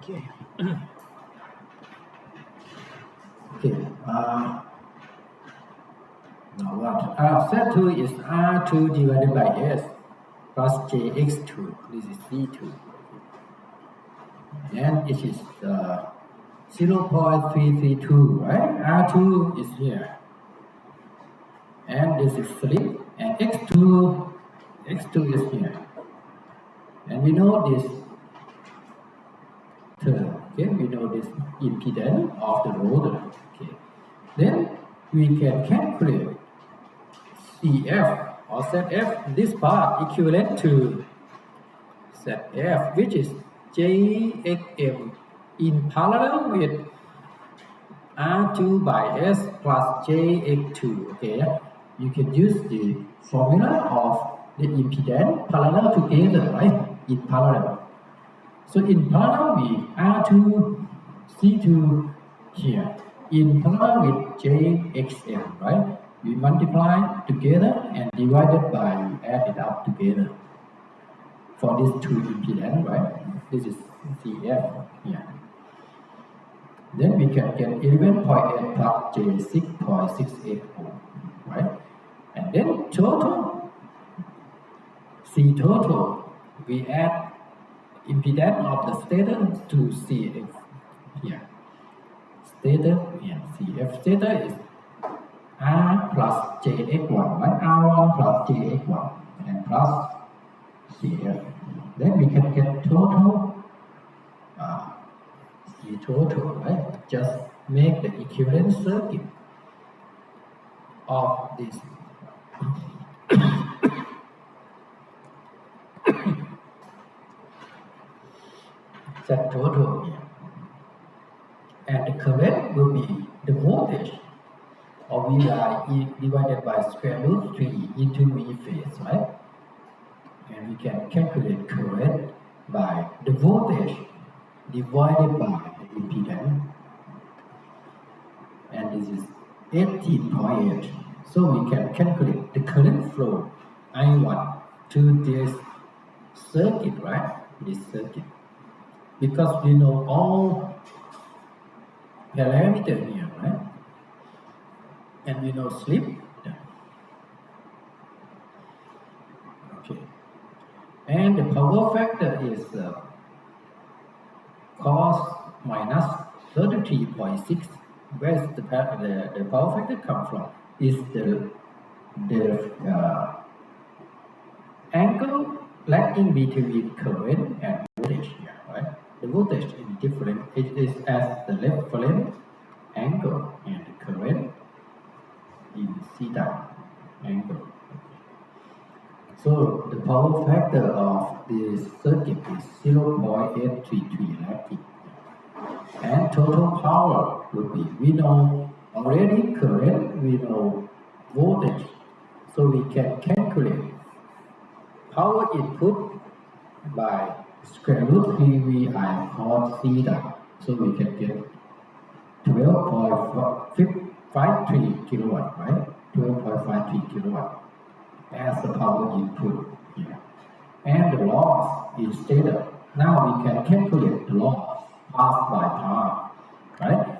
Okay. Okay. Now what? Z2 is R2 divided by S plus JX2. This is C2. And it is 0.332, right? R2 is here. And this is slip. And X2 is here. And we know this term. Okay, we know this impedance of the rotor. Okay. Then we can calculate CF or ZF, this part equivalent to ZF, which is JXM in parallel with R2 by S plus JX2. Okay, you can use the formula of the impedance parallel together, right? In parallel. So in parallel with R2, C2 here, in parallel with JXM, right? We multiply together and divided by, we add it up together for these two impedance, right? This is CF here. Then we can get 11.8 plus J6.68 ohm, right? And then total, C total, we add impedance of the stator to CF here. Stator and CF. Stator is R plus JX1, right? R1 plus JX1 and plus CF. Then we can get total C total, right? Just make the equivalent circuit of this. That total here. And the current will be the voltage of VI divided by square root 3 into V phase, right? And we can calculate current by the voltage divided by the impedance. And this is 18.8. So we can calculate the current flow I1 to this circuit, right? This circuit. Because we know all parameters here, right? And we know slip. Okay. And the power factor is cos minus 33.6. Where's the power factor come from? Is the angle lagging between current and voltage here, right? The voltage is different. It is as the reference angle and the current in theta angle. So the power factor of this circuit is 0.833 lagging. And total power would be, we know already current, we know voltage. So we can calculate power input by square root 3 VI cos theta. So we can get 12.53 kilowatt, right? 12.53 kilowatt as the power input here. And the loss is stated. Now we can calculate the loss part by part, right?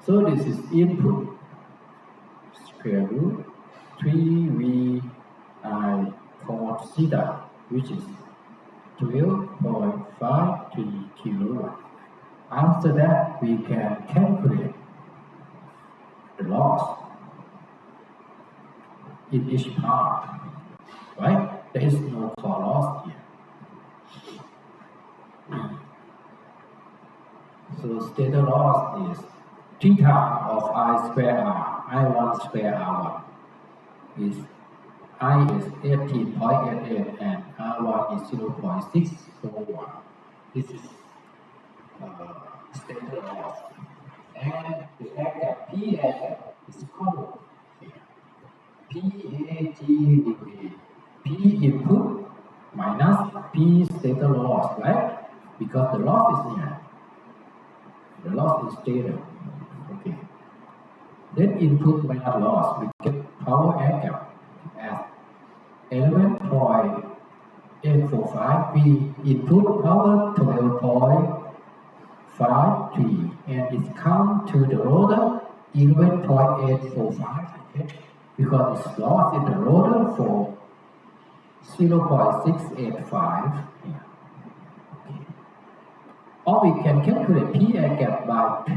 So this is input square root 3 VI cos theta, which is 12.53 kilowatt. After that, we can calculate the loss in each part, right? There is no core loss here. So stator loss is theta of I square R, I1 square R1 is I is 18.88 and R1 is 0.641. This is stator loss. And the fact that P is common here. PAG will be P input minus P stator loss, right? Because the loss is here. The loss is stator. Okay. Then input minus loss, we get power air gap as 11.845. We input power 12.5 5, 3, and it's come to the rotor 11.845, okay? Because it's lost in the rotor for 0.685. Yeah. Okay. Or we can calculate P air gap by P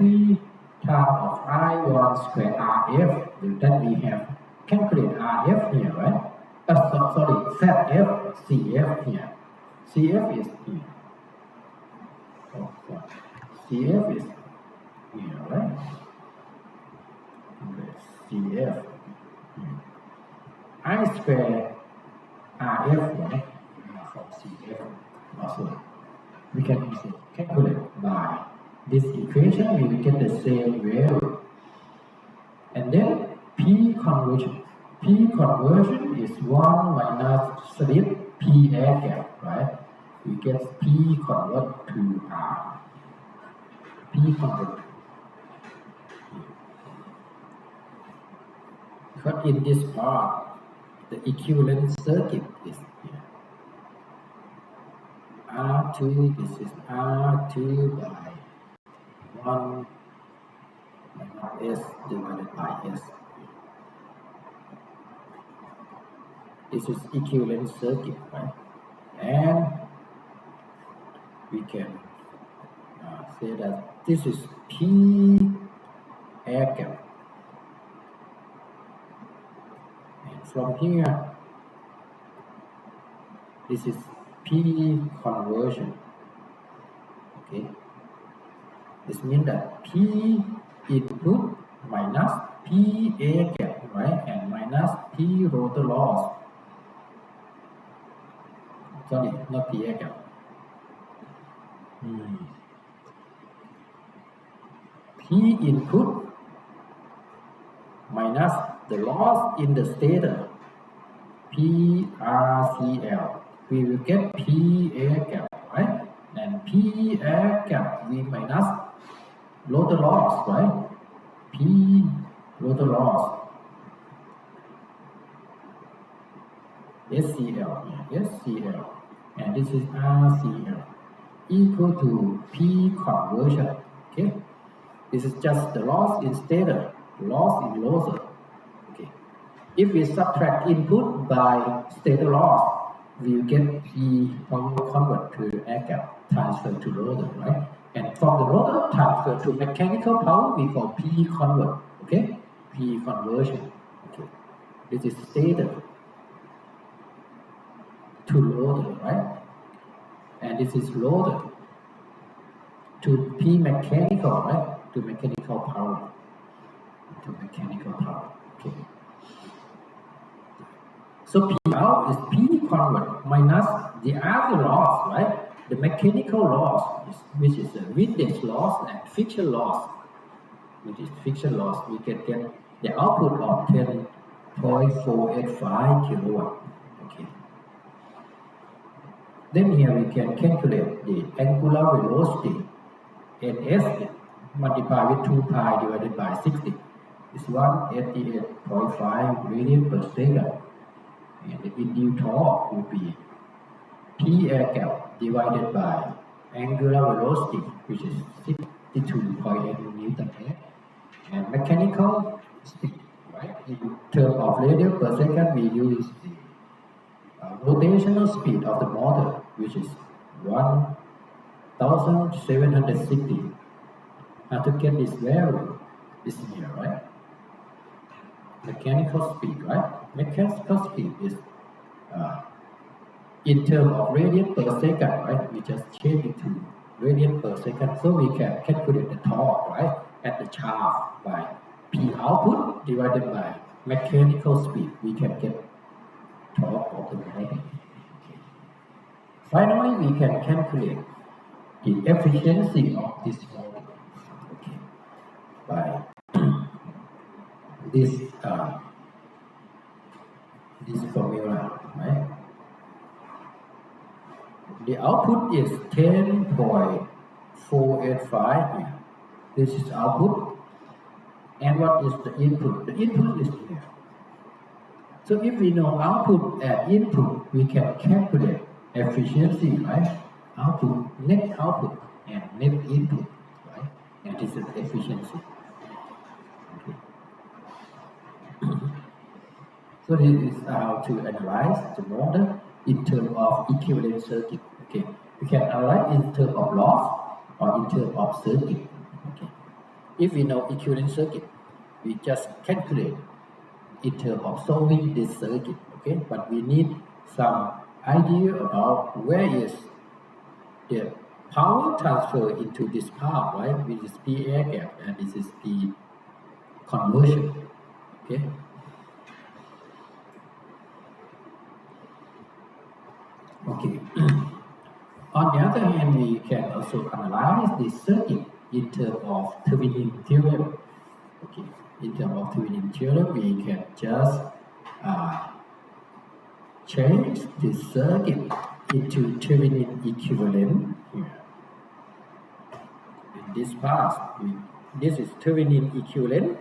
times of I1 square RF. Then we have calculate RF here, right? Sorry, ZF, CF here. CF is here. Oh, sorry. CF is here, right? CF. I square RF, right? From CF also. We can also calculate by this equation. We will get the same value. And then P conversion. P conversion is 1 minus slip P air gap, right? We get P convert to R. P convert. Because in this part, the equivalent circuit is here. R2, this is R2 by 1 minus S divided by S. This is equivalent circuit, right? And we can say that this is P air gap. And from here, this is P conversion. Okay. This means that P input minus P air gap, right? And minus P rotor loss. Sorry, not P air gap. P input minus the loss in the stator, PRCL. We will get P air gap, right? And P air gap we minus rotor loss, right? P rotor loss. SCL, and this is RCL equal to P conversion. Okay, this is just the loss in stator, loss in loser. Okay, if we subtract input by stator loss, we will get P power convert to air gap transfer to rotor, right? And from the rotor transfer to mechanical power, we call P convert. Okay, P conversion. Okay, this is stator to rotor, right? And this is rotor to P mechanical, right? To mechanical power. To mechanical power. Okay. So P out is P convert minus the other loss, right? The mechanical loss, which is a witness loss and friction loss. Which is friction loss, we can get the output of 10.485 kilowatt. Okay. Then here we can calculate the angular velocity, NS, multiplied with 2 pi divided by 60. It's 188.5 radian per second. And the induced torque will be P air gap divided by angular velocity, which is 62.8 Newton per. And mechanical speed, right? In terms of radian per second, we use the rotational speed of the motor, which is 1,760. Now to get this value, is here, right? Mechanical speed, right? Mechanical speed is in terms of radian per second, right? We just change it to radian per second, so we can calculate the torque, right? At the shaft by P output divided by mechanical speed. We can get torque of the motor. Finally, we can calculate the efficiency of this motor, okay, by this formula, right? The output is 10.485 here. This is output. And what is the input? The input is here. So if we know output and input, we can calculate efficiency, right? Output, net output, and net input. and this is efficiency. Okay. So this is how to analyze the motor in terms of equivalent circuit. Okay, we can analyze in terms of loss or in terms of circuit. Okay, if we know equivalent circuit, we just calculate in terms of solving this circuit. Okay, but we need some idea about where is the power transfer into this part, right? Which is P air gap and this is P conversion. Okay. Okay. On the other hand, we can also analyze this circuit in terms of Thevenin theorem. Okay. In terms of Thevenin theorem, we can just change the circuit into Thevenin equivalent here. In this part, this is Thevenin equivalent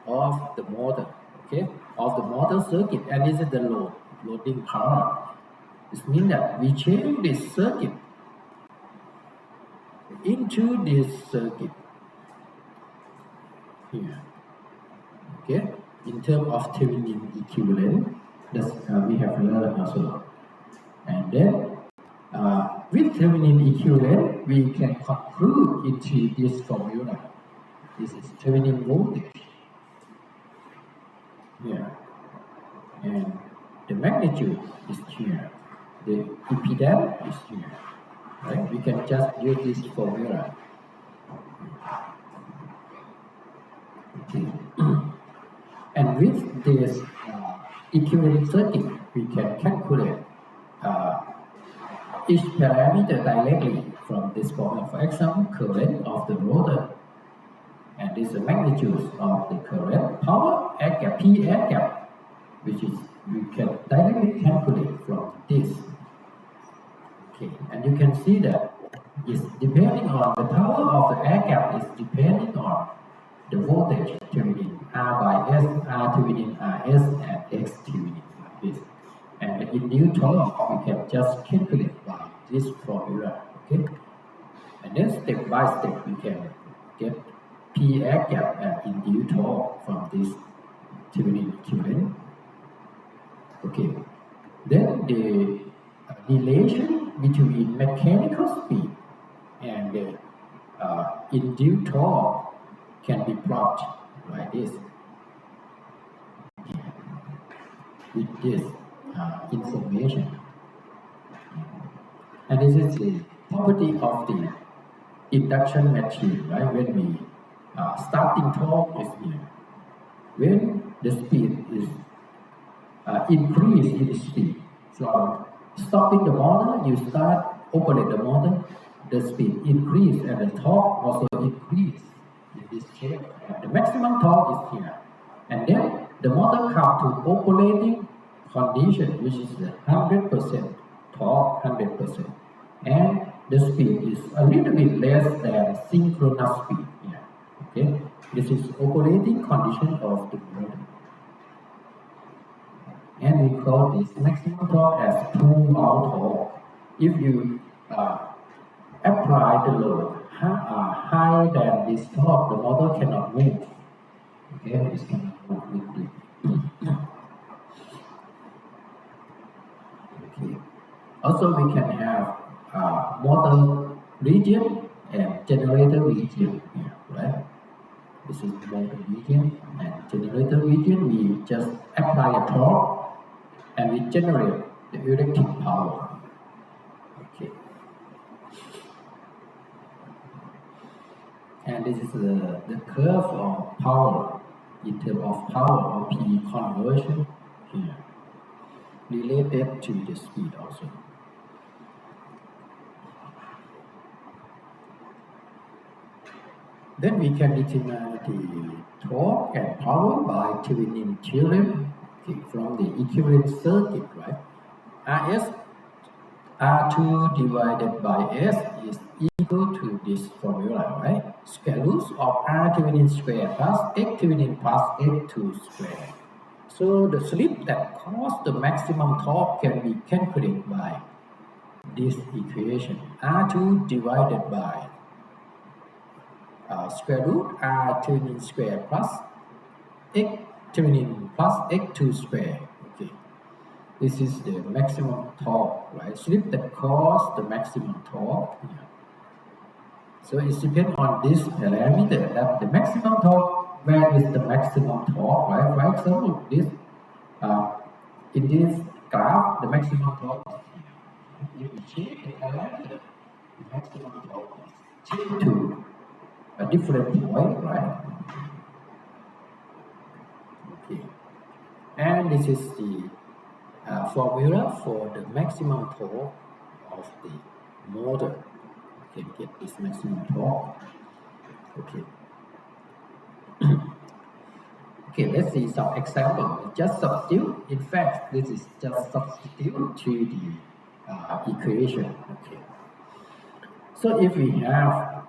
of the motor, okay, of the motor circuit, and this is the loading power. This means that we change this circuit into this circuit here, okay, in terms of Thevenin equivalent. We have learned also, and then with Thevenin equivalent, we can conclude into this formula. This is Thevenin voltage here, and the magnitude is here. The impedance is here. Right? We can just use this formula. Okay. And with this equivalent circuit, we can calculate each parameter directly from this formula. For example, current of the motor, and this is the magnitude of the current, power, air gap, P air gap, which is we can directly calculate from this. Okay, and you can see that it's depending on the power of the air gap is depending on the voltage Thevenin R by S, R Thevenin RS, and X Thevenin like this. And the induced torque we can just calculate by this formula. Okay, and then step by step we can get P air gap and induced torque from this Thevenin equivalent. Okay, then the relation between mechanical speed and the induced torque can be plotted like this with this information. And this is the property of the induction machine, right? When we starting torque is here. When the speed is increase in speed from stopping the motor, you start operate the motor, the speed increase and the torque also increase in this case. And the maximum torque is here, and then the motor comes to operating condition, which is the 100% torque, 100%, and the speed is a little bit less than synchronous speed here. Okay, this is operating condition of the motor. And we call this maximum torque as pull-out torque. If you apply the load higher than this torque, the motor cannot move. Okay, it cannot move quickly. Okay. Also, we can have motor region and generator region here, right? This is the motor region and generator region. We just apply a torque and we generate the electric power. Okay. And this is the curve of power in terms of power or P conversion here, related to the speed also. Then we can determine the torque and power by Thevenin theorem. Okay, from the equivalent circuit, right? RS R2 divided by S is equal to this formula, right? Square root of R Thevenin square plus X Thevenin plus X2 square. So the slip that causes the maximum torque can be calculated by this equation. R2 divided by square root r thevenin square plus x thevenin plus x2 square. Okay, this is the maximum torque, right? Slip that cause the maximum torque. Yeah. So it depends on this parameter that the maximum torque. Where is the maximum torque, right? For example, this in this graph, the maximum torque is here. If we change the parameter, the maximum torque is changed to a different point, right? Okay. And this is the formula for the maximum torque of the motor. You can get this maximum torque. Okay. Okay, let's see some example. Just substitute. In fact, this is just substitute to the equation. Okay. So if we have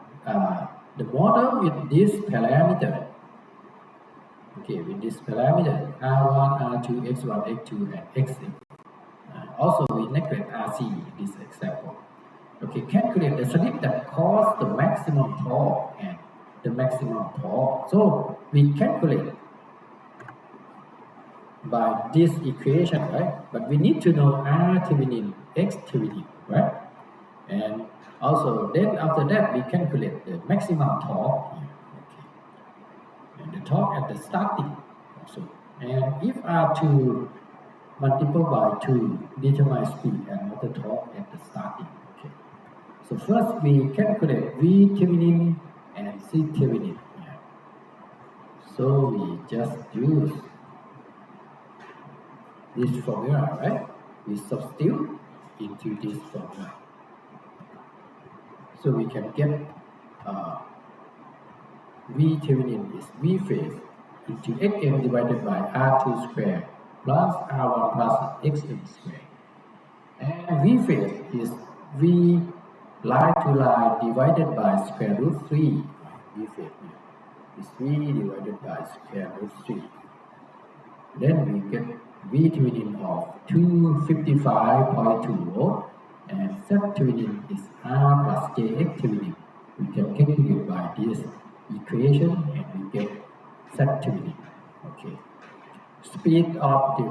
the motor with this parameter, okay, with this parameter R1, R2, X1, X2, and Xn. Also, we neglect RC in this example. Okay, calculate the slip that cause the maximum torque and the maximum torque. So we calculate by this equation, right? But we need to know R thevenin, X thevenin, right? And also, then after that, we calculate the maximum torque here. Okay. And the torque at the starting also. And if R2 multiplied by 2 determine speed and motor torque at the starting. Okay. So first we calculate V thevenin and C thevenin. Yeah. So we just use this formula, right? We substitute into this formula. So we can get V thevenin is V phase into Xm divided by R2 square plus R1 plus Xm square. And V phase is V line to line divided by square root 3. V phase is V divided by square root 3. Then we get V thevenin of 255.2 volt and Z thevenin is R plus JX thevenin. We can calculate by this equation and we get Z thevenin. Okay. Speed of the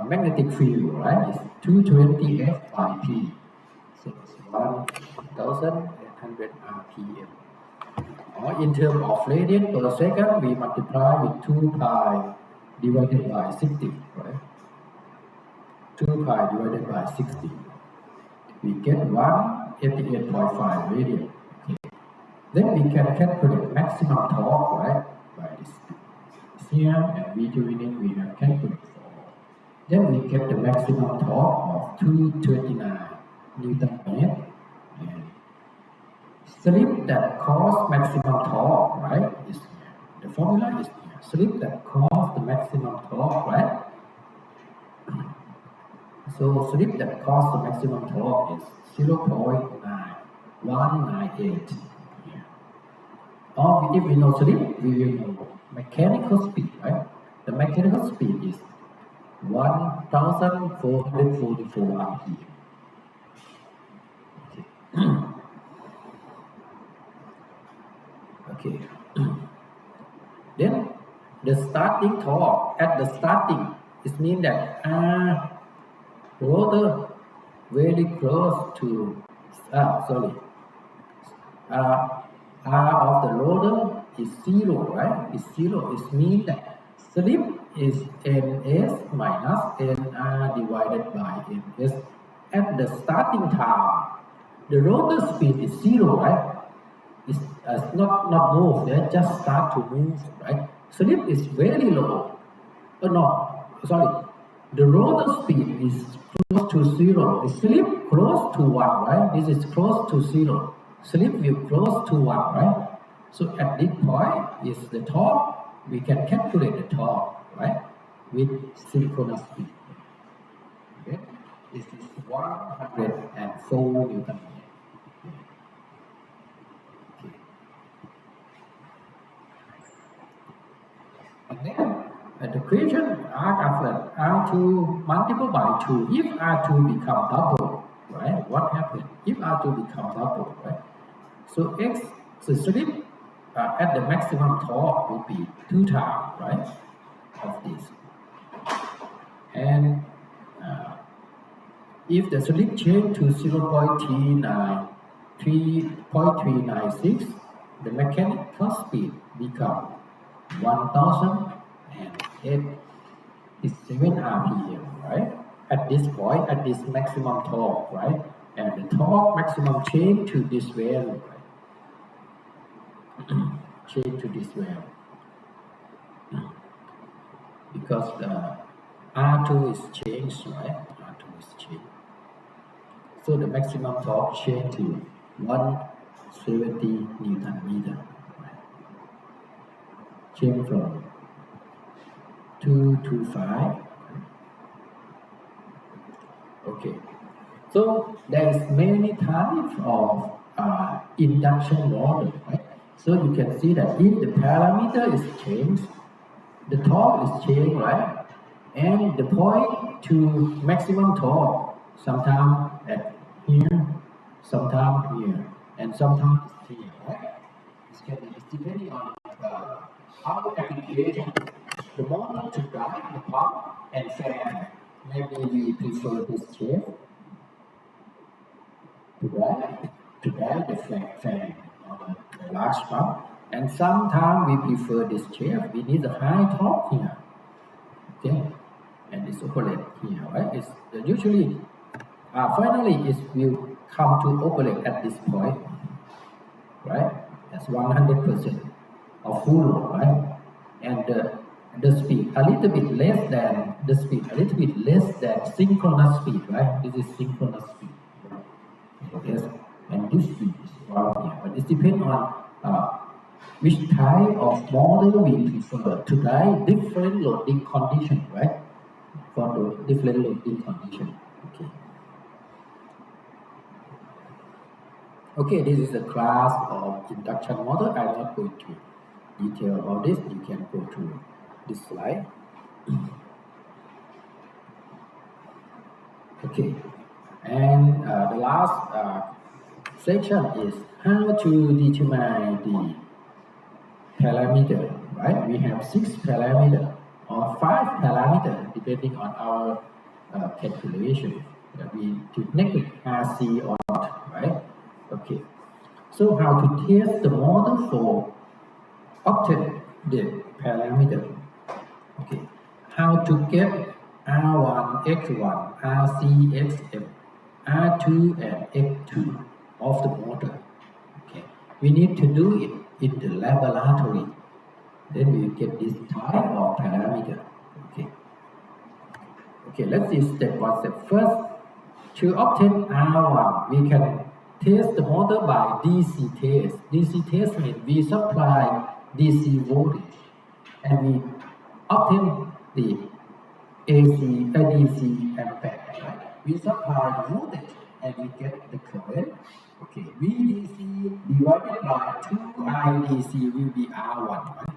magnetic field, right, is 220 F by P. So it's 1,800 RPM. Or in terms of radian per second, we multiply with 2 pi divided by 60, right? 2 pi divided by 60. We get 188.5 radian. Okay. Then we can calculate maximum torque, right? By this here and V thevenin we have calculated for. Then we get the maximum torque of 239 Newton meter. And slip that cause maximum torque, right, is here. The formula is here. Slip that cause the maximum torque, right? So slip that cause the maximum torque is 0.9198. Or if we know slip, we will know mechanical speed, right? The mechanical speed is 1,444 RPM. Okay. Then the starting torque at the starting, it means that rotor very close to R of the rotor is 0, right? Is 0. It means that slip is ns minus nr divided by ns. At the starting time, the rotor speed is 0, right? It's not move, they just start to move, right? Slip is very low. The rotor speed is close to 0. The slip close to 1, right? This is close to 0. Slip will close to 1, right? So at this point is the torque. We can calculate the torque, right? With synchronous speed. Okay? This is 104 Newton meter. And then at the equation after R2 multiplied by 2, if R2 become double, right? What happens? If R2 become double, right? So X, so slip at the maximum torque would be 2 times, right, of this. And if the slip change to 0.396, the mechanical speed becomes 1087 RPM, right? At this point, at this maximum torque, right? And the torque maximum change to this value, right? Change to this value. Because the R2 is changed, right? R2 is changed. So the maximum torque change to 170 Newton meter. Right? Change from 2 to 5. Okay. So there is many types of induction motor, right? So you can see that if the parameter is changed, the torque is changed, right? And the point to maximum torque, sometimes at here, sometimes here, and sometimes here, right? It's depending on our application. The motor to drive the pump and fan. Maybe we prefer this shape to drive the fan or the large pump. And sometimes we prefer this shape. We need a high torque here. Okay, and it's operate here, right? It's usually finally it will come to operate at this point, right? That's 100% of full load, right? And the speed a little bit less than synchronous speed, right? This is synchronous speed. Yes, and this speed is around here, but it depends on which type of motor we prefer to drive different loading condition, right? For the different loading condition. Okay. Okay, this is a class of induction motor. I'm not going to detail about this. You can go to this slide. Okay, and the last section is how to determine the parameter, right? We have 6 parameters or 5 parameters depending on our calculation. We to negative RC or not, right? Okay. So how to test the model for obtain the parameter? Okay. How to get R1, X1, RC, XM, R2, and X2 of the motor. Okay. We need to do it in the laboratory. Then we get this type of parameter. Okay. Okay, let's see step by step. First, to obtain R1, we can test the motor by DC test. DC test means we supply DC voltage and we obtain the DC ampere. Right? We supply the voltage and we get the current. Okay, VDC divided by 2IDC will be R1. Right?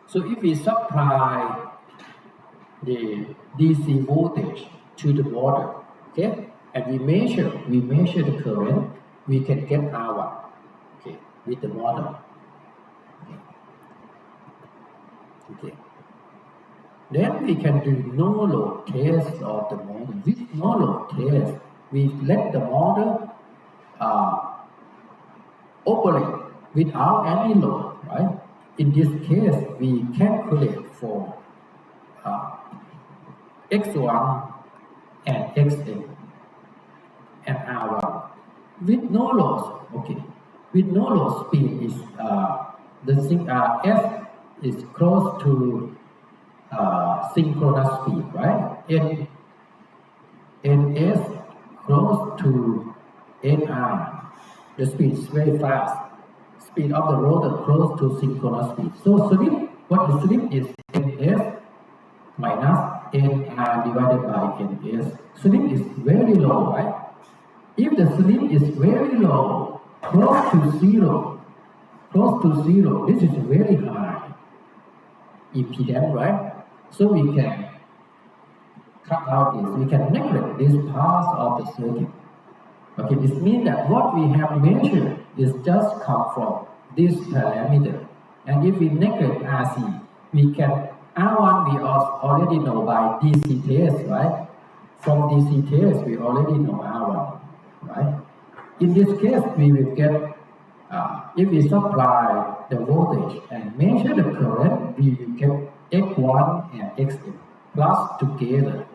So if we supply the DC voltage to the motor, okay, and we measure the current, we can get R1, okay, with the motor. Okay. Then we can do no load test of the motor. With no load test, we let the motor operate without any load, right? In this case, we calculate for X1 and XM and R1 with no loss. Okay, with no loss, speed is S is close to synchronous speed, right? NS close to NR. The speed is very fast. Speed of the rotor close to synchronous speed. So slip, what is slip is NS minus NR divided by NS. Slip is very low, right? If the slip is very low, close to zero, this is very high impedance, right? So we can cut out this, we can neglect this part of the circuit. Okay, this means that what we have measured is just come from this parameter. And if we neglect RC, we can R1 we already know by DC test, right? From DC test, we already know R1, right? In this case, we will get, if we supply the voltage and measure the current, we will get X1 and Xm plus together.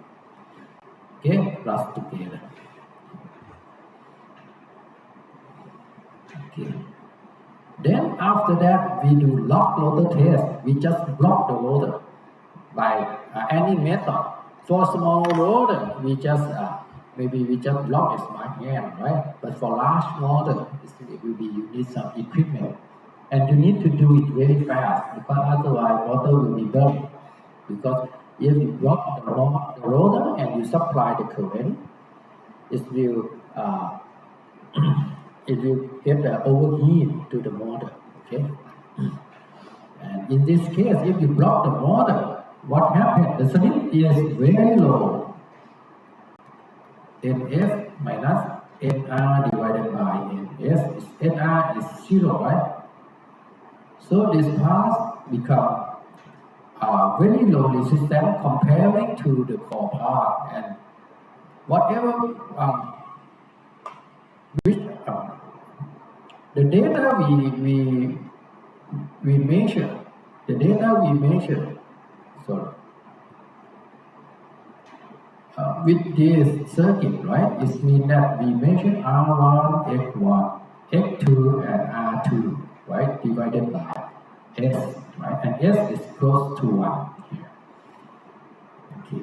Okay, plus together. Okay. Then after that, we do lock loader test. We just block the loader by any method. For small loader, we just maybe we just block it by hand, right? But for large loader, it will be you need some equipment, and you need to do it very fast because otherwise water will be burned. Because if you block the loader and you supply the current, it will it will get overheat to the motor. Okay. And in this case, if you block the motor, what happens? The slip is very low. NS minus NR divided by NS. NR is 0, right? So this part becomes very low resistance comparing to the core part, and whatever the data we measure, sorry, with this circuit, right? It means that we measure R1, X1, X2, and R2, right? Divided by S, right? And S is close to 1 here. Okay.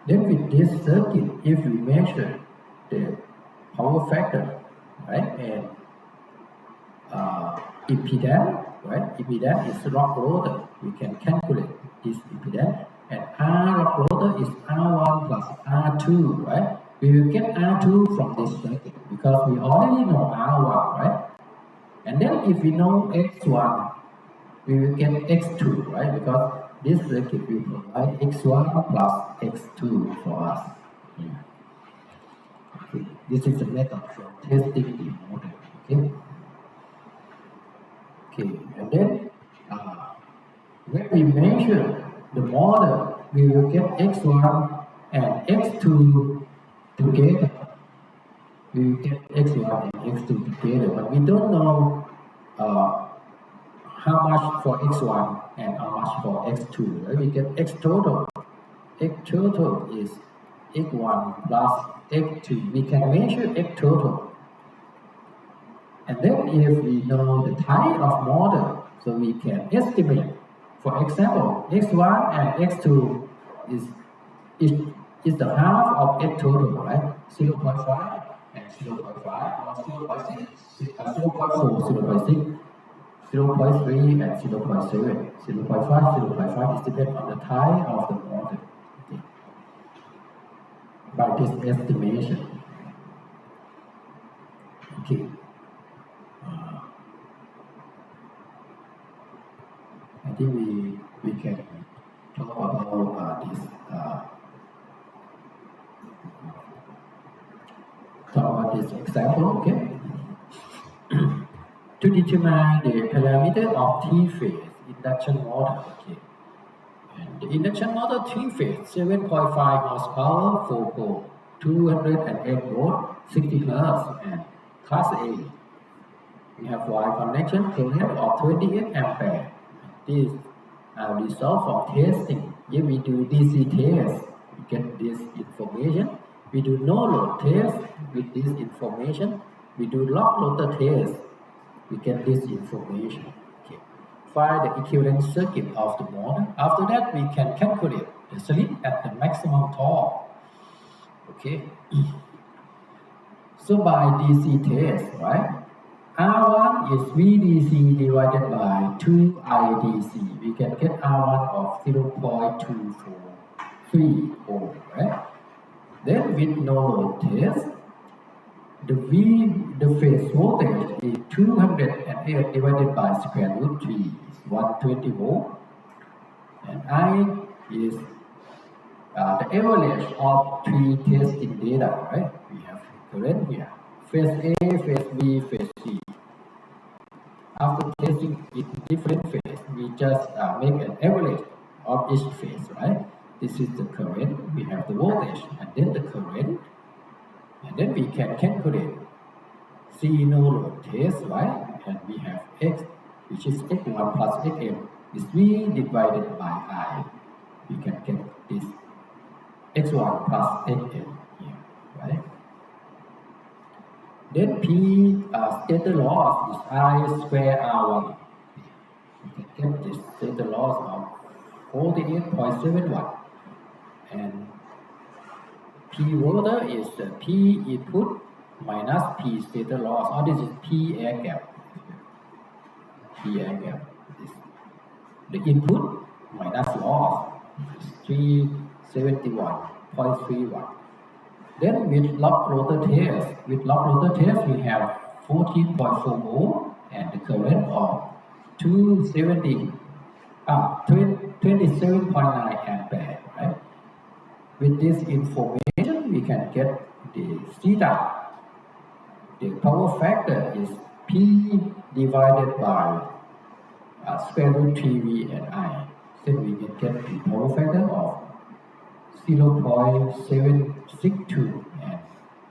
Then with this circuit, if we measure the power factor, right, and impedance, right? Impedance is rock loader. We can calculate this impedance, and R rock loader is R1 plus R2, right? We will get R2 from this circuit because we already know R1, right? And then if we know X1, we will get X2, right? Because this circuit will provide X1 plus X2 for us. Yeah. Okay. This is the method for testing the motor. Okay. Okay, and then when we measure the motor, we will get X1 and X2 together. We will get X1 and X2 together, but we don't know how much for X1 and how much for X2. Right? We get X total. X total is X1 plus X2. We can measure X total. And then if we know the type of motor, so we can estimate. For example, X1 and X2 is the half of X total, right? 0.5 and 0.5 or 0.6, 0.4, 0.6, 0.3 and 0.7, 0.5, 0.5 is dependent on the type of the motor. Okay. By this estimation. Okay. I think we can talk about this. Talk about this example, okay? To determine the parameter of three-phase induction motor, okay? And the induction motor three-phase, 7.5 horsepower, 4 pole, 208 volt, 60 hertz, and class A. We have wire connection current of 28 ampere. This result from testing. If we do DC test, we get this information. We do no load test with this information. We do lock loader test. We get this information. Okay. Find the equivalent circuit of the motor. After that, we can calculate the slip at the maximum torque. Okay. So by DC test, right? R1 is VDC divided by 2IDC. We can get R1 of 0.243 ohm, right? Then with no load test, the phase voltage is 208 divided by square root 3 is 120 volt. And I is the average of 3 testing data, right? We have current here, phase A, phase B, phase C. After testing in different phases, we just make an average of each phase, right? This is the current, we have the voltage, and then the current, and then we can calculate C no load test, right? And we have X, which is X1 plus Xm, is V divided by I. We can get this X1 plus Xm here, right? Then P stator loss is I square R1. You can get this stator loss of 48.71. And P water is the P input minus P stator loss, or this is P air gap. P air gap. The input minus loss is 371.31. Then with lock rotor test, we have 14.4 volt and the current of 27.9 ampere, right? With this information, we can get the theta. The power factor is P divided by square root 3V and I. Then we can get the power factor of 0.762 and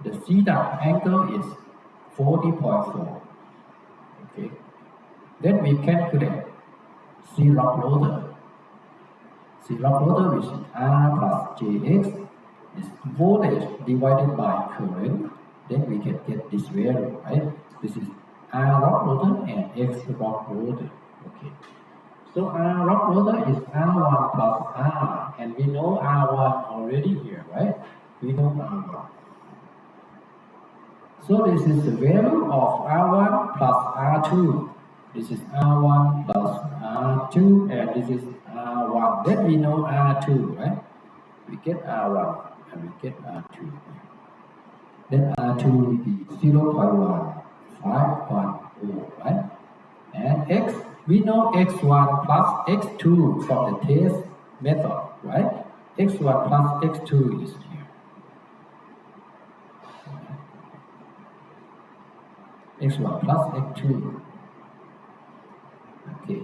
the theta angle is 40.4. Okay. Then we calculate C lock rotor. C lock rotor, which is R plus Jx, is voltage divided by current. Then we can get this value, right? This is R lock rotor and X lock rotor. Okay. So R lock rotor is R1 plus R, and we know R1 already here, right? We know R1. So this is the value of R1 plus R2. This is R1 plus R2, and this is R1. Then we know R2, right? We get R1 and we get R2. Then R2 will be 0.151, right? And X, we know X1 plus X2 from the test method, right? X1 plus X2 is here. X1 plus X2. Okay.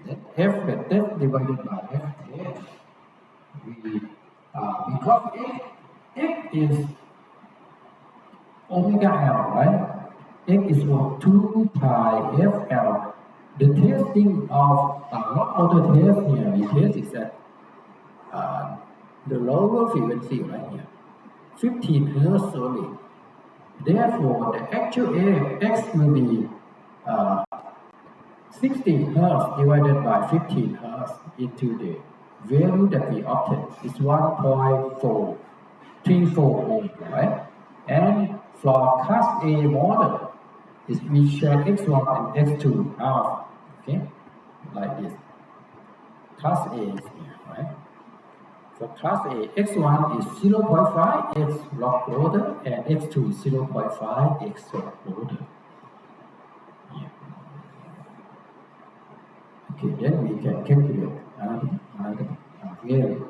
Then F test divided by F test. Because X is omega L, right? X is 2 pi FL. The testing of lock rotor test here, we test is at the lower frequency right here, 15 Hz only. Therefore, the actual X will be 60 Hz divided by 15 Hz into the value that we obtained is 1.434 ohm, right? And for class A model, is we share X1 and X2 out, okay, like this. Class A is here, right? For class A, X1 is 0.5 X lock rotor and X2 is 0.5 X lock rotor. Yeah. Okay, then we can calculate another value.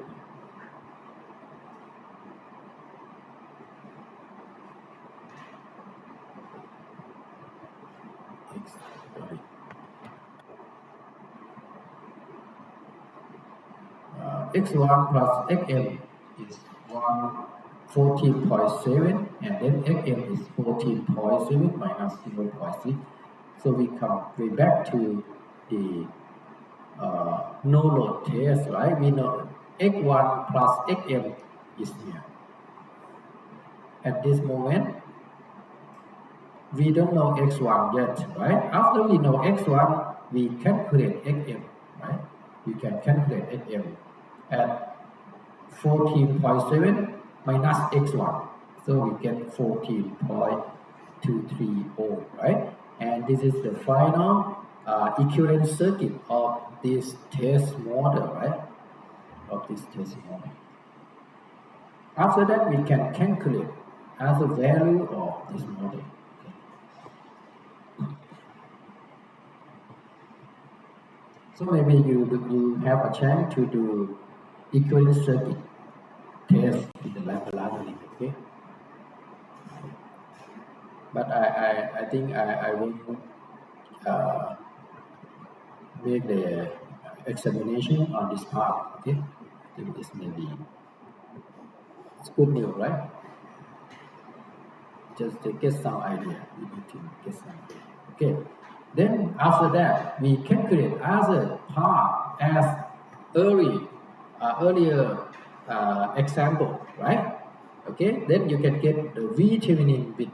X1 plus Xm is 14.7 and then Xm is 14.7 minus 0.6. So we back to the no load test, right? We know X1 plus Xm is here. At this moment, we don't know X1 yet, right? After we know X1, we calculate Xm, right? We can calculate Xm at 14.7 minus X1. So we get 14.23 ohm, right? And this is the final equivalent circuit of this test model, right? Of this test model. After that, we can calculate as a value of this model. So maybe you have a chance to do equivalent circuit test in the library, okay? but I think I won't make the examination on this part. Okay, I think this may be it's good news, right? Just to get some idea. We need to get some idea. Okay. Then after that, we can create other part as earlier example, right? Okay. Then you can get the V Thevenin with